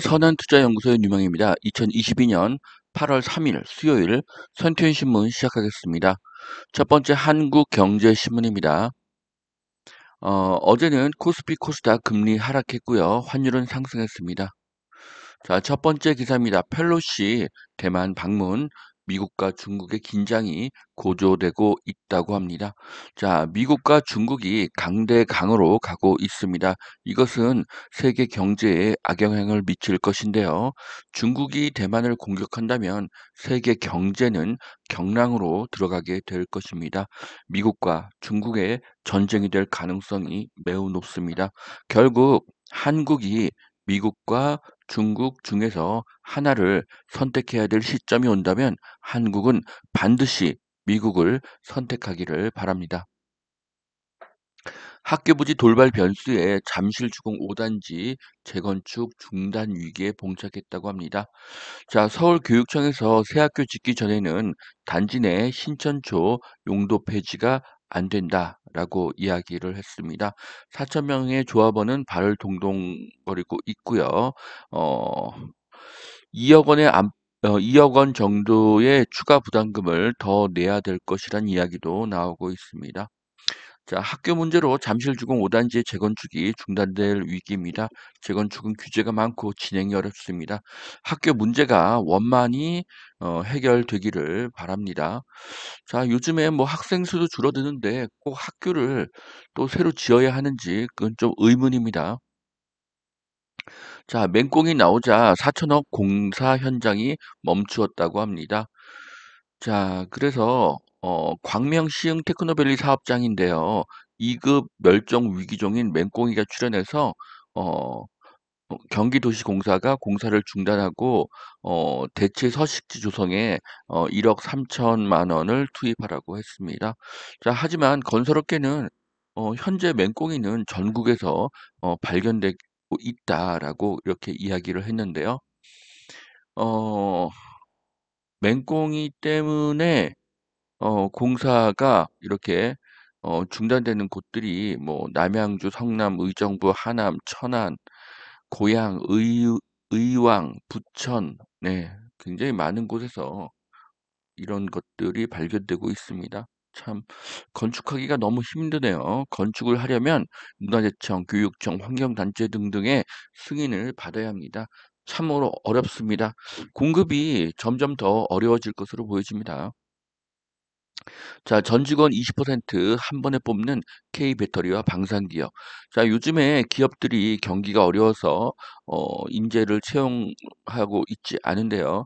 선한투자연구소의 유명입니다. 2022년 8월 3일 수요일 선투인신문 시작하겠습니다. 첫 번째 한국경제신문입니다. 어제는 코스피 코스닥 금리 하락했고요. 환율은 상승했습니다. 자, 첫 번째 기사입니다. 펠로시 대만 방문, 미국과 중국의 긴장이 고조되고 있다고 합니다. 자, 미국과 중국이 강대강으로 가고 있습니다. 이것은 세계 경제에 악영향을 미칠 것인데요. 중국이 대만을 공격한다면 세계 경제는 경랑으로 들어가게 될 것입니다. 미국과 중국의 전쟁이 될 가능성이 매우 높습니다. 결국 한국이 미국과 중국 중에서 하나를 선택해야 될 시점이 온다면 한국은 반드시 미국을 선택하기를 바랍니다. 학교부지 돌발 변수에 잠실주공 5단지 재건축 중단 위기에 봉착했다고 합니다. 자, 서울교육청에서 새 학교 짓기 전에는 단지 내 신천초 용도 폐지가 안 된다라고 이야기를 했습니다. 4천 명의 조합원은 발을 동동거리고 있고요. 어, 2억 원의 2억 원 정도의 추가 부담금을 더 내야 될 것이란 이야기도 나오고 있습니다. 자, 학교 문제로 잠실주공 5단지의 재건축이 중단될 위기입니다. 재건축은 규제가 많고 진행이 어렵습니다. 학교 문제가 원만히 해결되기를 바랍니다. 자, 요즘에 뭐 학생 수도 줄어드는데 꼭 학교를 또 새로 지어야 하는지 그건 좀 의문입니다. 자, 맹꽁이 나오자 4천억 공사 현장이 멈추었다고 합니다. 자, 그래서 광명 시흥 테크노밸리 사업장인데요. 2급 멸종 위기종인 맹꽁이가 출현해서 어, 경기도시공사가 공사를 중단하고 대체 서식지 조성에 1억 3천만 원을 투입하라고 했습니다. 자, 하지만 건설업계는 현재 맹꽁이는 전국에서 발견되고 있다라고 이렇게 이야기를 했는데요. 어, 맹꽁이 때문에 공사가 이렇게 중단되는 곳들이 뭐 남양주, 성남, 의정부, 하남, 천안, 고양, 의왕, 부천, 네, 굉장히 많은 곳에서 이런 것들이 발견되고 있습니다. 참 건축하기가 너무 힘드네요. 건축을 하려면 문화재청, 교육청, 환경단체 등등의 승인을 받아야 합니다. 참으로 어렵습니다. 공급이 점점 더 어려워질 것으로 보여집니다. 자, 전 직원 20%한 번에 뽑는 K배터리와 방산기업. 자, 요즘에 기업들이 경기가 어려워서 인재를 채용하고 있지 않은데요.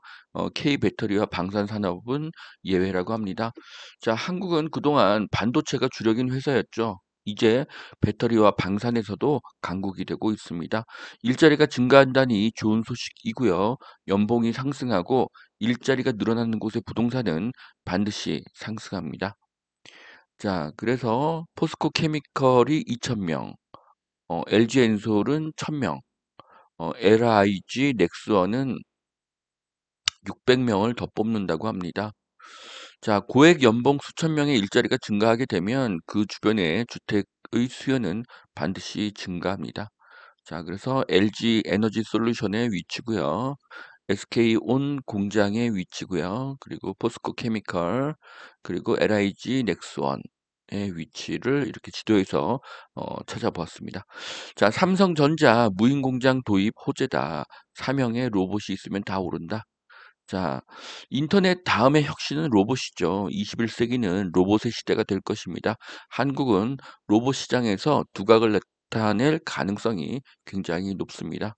K배터리와 방산산업은 예외라고 합니다. 자, 한국은 그동안 반도체가 주력인 회사였죠. 이제 배터리와 방산에서도 강국이 되고 있습니다. 일자리가 증가한다니 좋은 소식이고요. 연봉이 상승하고 일자리가 늘어나는 곳의 부동산은 반드시 상승합니다. 자, 그래서 포스코 케미컬이 2,000명, LG 엔솔은 1,000명, LIG 넥스원은 600명을 더 뽑는다고 합니다. 자, 고액 연봉 수천 명의 일자리가 증가하게 되면 그 주변의 주택의 수요는 반드시 증가합니다. 자, 그래서 LG 에너지 솔루션의 위치고요. SK온 공장의 위치고요. 그리고 포스코 케미컬, 그리고 LIG 넥스원의 위치를 이렇게 지도에서 찾아보았습니다. 자, 삼성전자 무인 공장 도입 호재다. 사명의 로봇이 있으면 다 오른다. 자, 인터넷 다음의 혁신은 로봇이죠. 21세기는 로봇의 시대가 될 것입니다. 한국은 로봇 시장에서 두각을 나타낼 가능성이 굉장히 높습니다.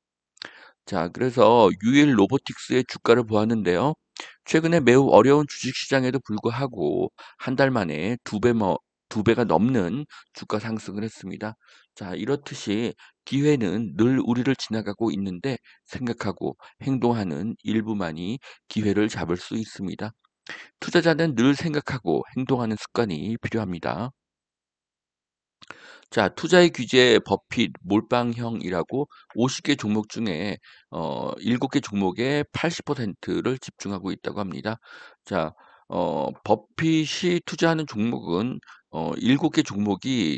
자, 그래서 유일 로보틱스의 주가를 보았는데요. 최근에 매우 어려운 주식시장에도 불구하고 한 달 만에 두 배가 넘는 주가 상승을 했습니다. 자, 이렇듯이 기회는 늘 우리를 지나가고 있는데 생각하고 행동하는 일부만이 기회를 잡을 수 있습니다. 투자자는 늘 생각하고 행동하는 습관이 필요합니다. 자, 투자의 규제 버핏 몰빵형이라고 50개 종목 중에 7개 종목에 80%를 집중하고 있다고 합니다. 자, 버핏이 투자하는 종목은 7개 종목이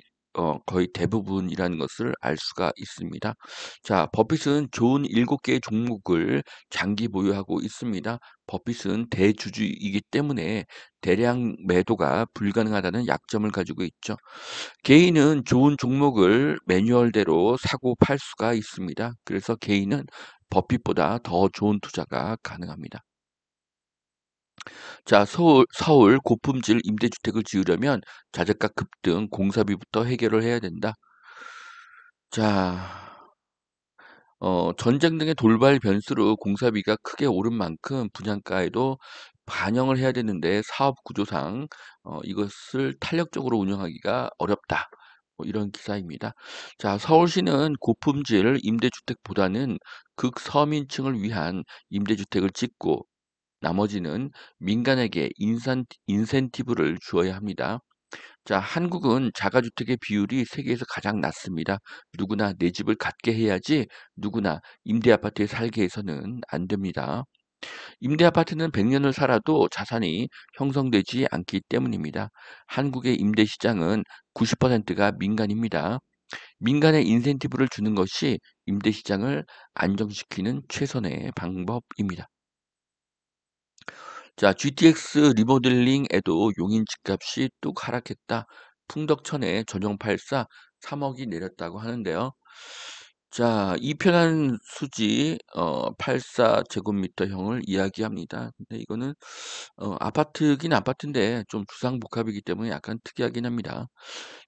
거의 대부분이라는 것을 알 수가 있습니다. 자, 버핏은 좋은 7개의 종목을 장기 보유하고 있습니다. 버핏은 대주주이기 때문에 대량 매도가 불가능하다는 약점을 가지고 있죠. 개인은 좋은 종목을 매뉴얼대로 사고 팔 수가 있습니다. 그래서 개인은 버핏보다 더 좋은 투자가 가능합니다. 자, 서울 고품질 임대주택을 지으려면 자재가 급등, 공사비부터 해결을 해야 된다. 자, 전쟁 등의 돌발 변수로 공사비가 크게 오른 만큼 분양가에도 반영을 해야 되는데 사업 구조상 이것을 탄력적으로 운영하기가 어렵다. 뭐 이런 기사입니다. 자, 서울시는 고품질 임대주택보다는 극서민층을 위한 임대주택을 짓고 나머지는 민간에게 인센티브를 주어야 합니다. 자, 한국은 자가주택의 비율이 세계에서 가장 낮습니다. 누구나 내 집을 갖게 해야지 누구나 임대아파트에 살게 해서는 안 됩니다. 임대아파트는 100년을 살아도 자산이 형성되지 않기 때문입니다. 한국의 임대시장은 90%가 민간입니다. 민간에 인센티브를 주는 것이 임대시장을 안정시키는 최선의 방법입니다. 자, GTX 리모델링에도 용인 집값이 뚝 하락했다. 풍덕천에 전용 84 3억이 내렸다고 하는데요. 자, 이편한 수지 84제곱미터형을 이야기합니다. 근데 이거는 아파트긴 아파트인데 좀 주상복합이기 때문에 약간 특이하긴 합니다.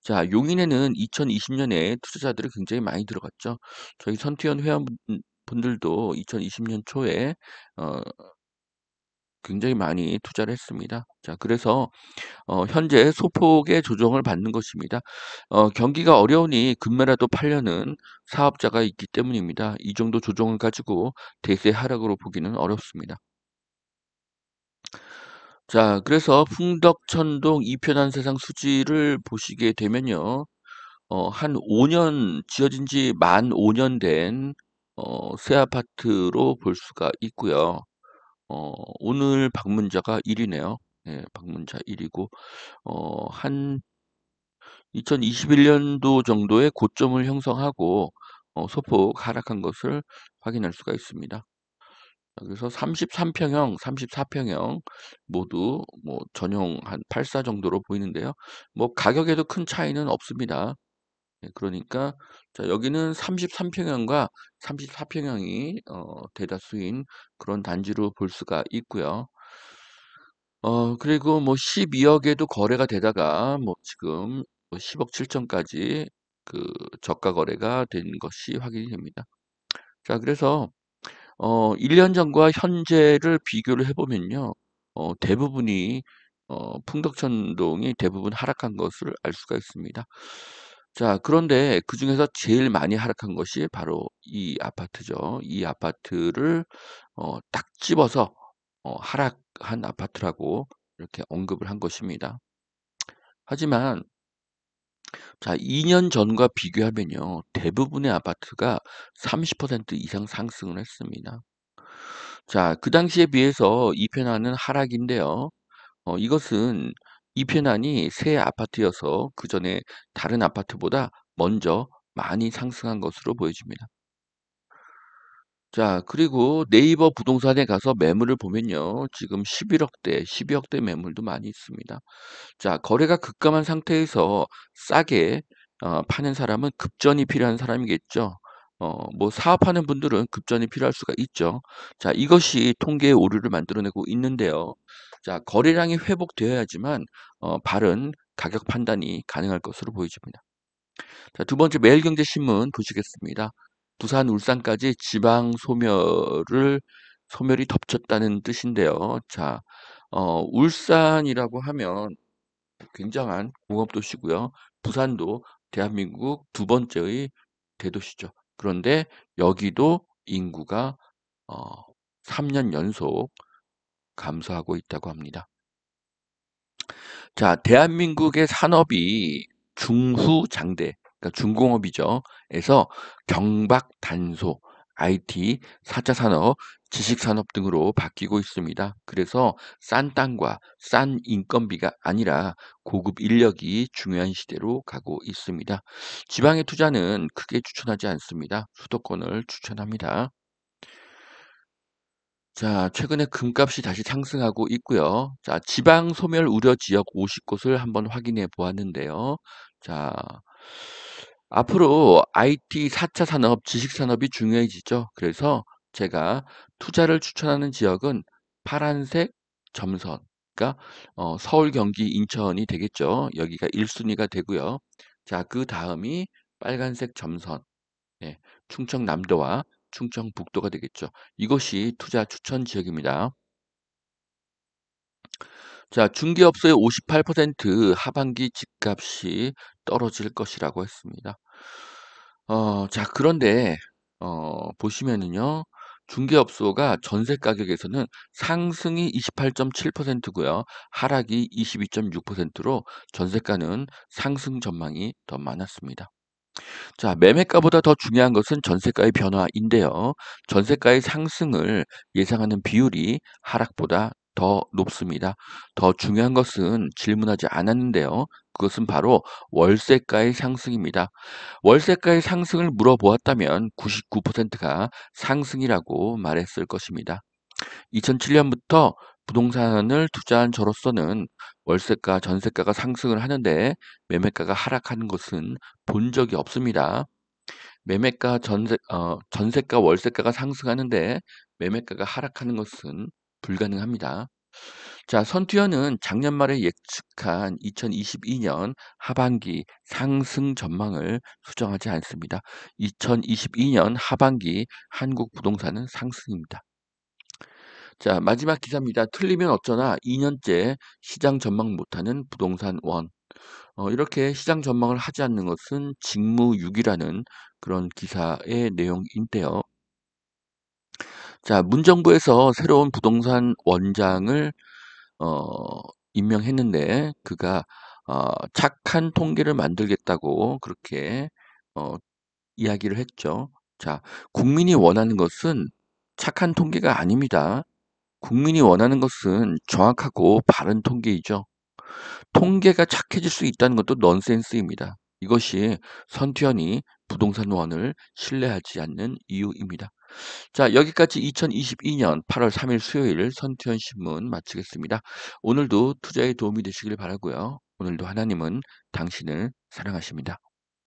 자, 용인에는 2020년에 투자자들이 굉장히 많이 들어갔죠. 저희 선티원 회원분들도 2020년 초에 어, 굉장히 많이 투자를 했습니다. 자, 그래서 현재 소폭의 조정을 받는 것입니다. 경기가 어려우니 금매라도 팔려는 사업자가 있기 때문입니다. 이 정도 조정을 가지고 대세 하락으로 보기는 어렵습니다. 자, 그래서 풍덕천동 이편한 세상 수지를 보시게 되면요. 한 5년 지어진 지 만 5년 된 새 아파트로 볼 수가 있고요. 오늘 방문자가 1위네요. 예, 방문자 1위고 한 2021년도 정도의 고점을 형성하고 소폭 하락한 것을 확인할 수가 있습니다. 그래서 33평형, 34평형 모두 뭐 전용 한 84 정도로 보이는데요. 뭐 가격에도 큰 차이는 없습니다. 예, 그러니까 자, 여기는 33평형과 34평형이 대다수인 그런 단지로 볼 수가 있고요. 그리고 뭐 12억에도 거래가 되다가 뭐 지금 뭐 10억 7천까지 그 저가 거래가 된 것이 확인이 됩니다. 자, 그래서 1년 전과 현재를 비교를 해보면요. 대부분이 풍덕천동이 대부분 하락한 것을 알 수가 있습니다. 자, 그런데 그중에서 제일 많이 하락한 것이 바로 이 아파트죠. 이 아파트를 딱 집어서 하락한 아파트라고 이렇게 언급을 한 것입니다. 하지만 자, 2년 전과 비교하면요. 대부분의 아파트가 30% 이상 상승을 했습니다. 자, 그 당시에 비해서 이편안은 하락인데요. 이것은 이편안이 새 아파트여서 그 전에 다른 아파트보다 먼저 많이 상승한 것으로 보여집니다. 자, 그리고 네이버 부동산에 가서 매물을 보면요. 지금 11억대, 12억대 매물도 많이 있습니다. 자, 거래가 급감한 상태에서 싸게 파는 사람은 급전이 필요한 사람이겠죠. 뭐 사업하는 분들은 급전이 필요할 수가 있죠. 자, 이것이 통계의 오류를 만들어내고 있는데요. 자, 거래량이 회복되어야지만 바른 가격 판단이 가능할 것으로 보여집니다. 자, 두 번째 매일경제신문 보시겠습니다. 부산, 울산까지 지방 소멸이 덮쳤다는 뜻인데요. 자, 울산이라고 하면 굉장한 공업도시고요. 부산도 대한민국 두 번째의 대도시죠. 그런데 여기도 인구가 어, 3년 연속 감소하고 있다고 합니다. 자, 대한민국의 산업이 중후장대, 그러니까 중공업이죠. 에서 경박 단소, IT, 4차 산업, 지식산업 등으로 바뀌고 있습니다. 그래서 싼 땅과 싼 인건비가 아니라 고급 인력이 중요한 시대로 가고 있습니다. 지방의 투자는 크게 추천하지 않습니다. 수도권을 추천합니다. 자, 최근에 금값이 다시 상승하고 있고요. 자, 지방 소멸 우려 지역 50곳을 한번 확인해 보았는데요. 자, 앞으로 IT 4차 산업, 지식 산업이 중요해지죠. 그래서 제가 투자를 추천하는 지역은 파란색 점선, 그러니까 서울, 경기, 인천이 되겠죠. 여기가 1순위가 되고요. 자, 그 다음이 빨간색 점선, 네, 충청남도와 충청북도가 되겠죠. 이것이 투자 추천 지역입니다. 자, 중개업소의 58% 하반기 집값이 떨어질 것이라고 했습니다. 자, 그런데 보시면은요. 중개업소가 전세 가격에서는 상승이 28.7%고요. 하락이 22.6%로 전세가는 상승 전망이 더 많았습니다. 자, 매매가보다 더 중요한 것은 전세가의 변화인데요. 전세가의 상승을 예상하는 비율이 하락보다 더 높습니다. 더 중요한 것은 질문하지 않았는데요. 그것은 바로 월세가의 상승입니다. 월세가의 상승을 물어보았다면 99%가 상승이라고 말했을 것입니다. 2007년부터 부동산을 투자한 저로서는 월세가, 전세가가 상승을 하는데 매매가가 하락하는 것은 본 적이 없습니다. 전세가, 월세가가 상승하는데 매매가가 하락하는 것은 불가능합니다. 자, 선투여는 작년 말에 예측한 2022년 하반기 상승 전망을 수정하지 않습니다. 2022년 하반기 한국 부동산은 상승입니다. 자, 마지막 기사입니다. 틀리면 어쩌나 2년째 시장 전망 못하는 부동산 원. 이렇게 시장 전망을 하지 않는 것은 직무유기라는 그런 기사의 내용인데요. 자, 문정부에서 새로운 부동산 원장을 어, 임명했는데 그가 착한 통계를 만들겠다고 그렇게 어, 이야기를 했죠. 자, 국민이 원하는 것은 착한 통계가 아닙니다. 국민이 원하는 것은 정확하고 바른 통계이죠. 통계가 착해질 수 있다는 것도 넌센스입니다. 이것이 선투연이 부동산원을 신뢰하지 않는 이유입니다. 자, 여기까지 2022년 8월 3일 수요일 선투연 신문 마치겠습니다. 오늘도 투자에 도움이 되시길 바라고요. 오늘도 하나님은 당신을 사랑하십니다.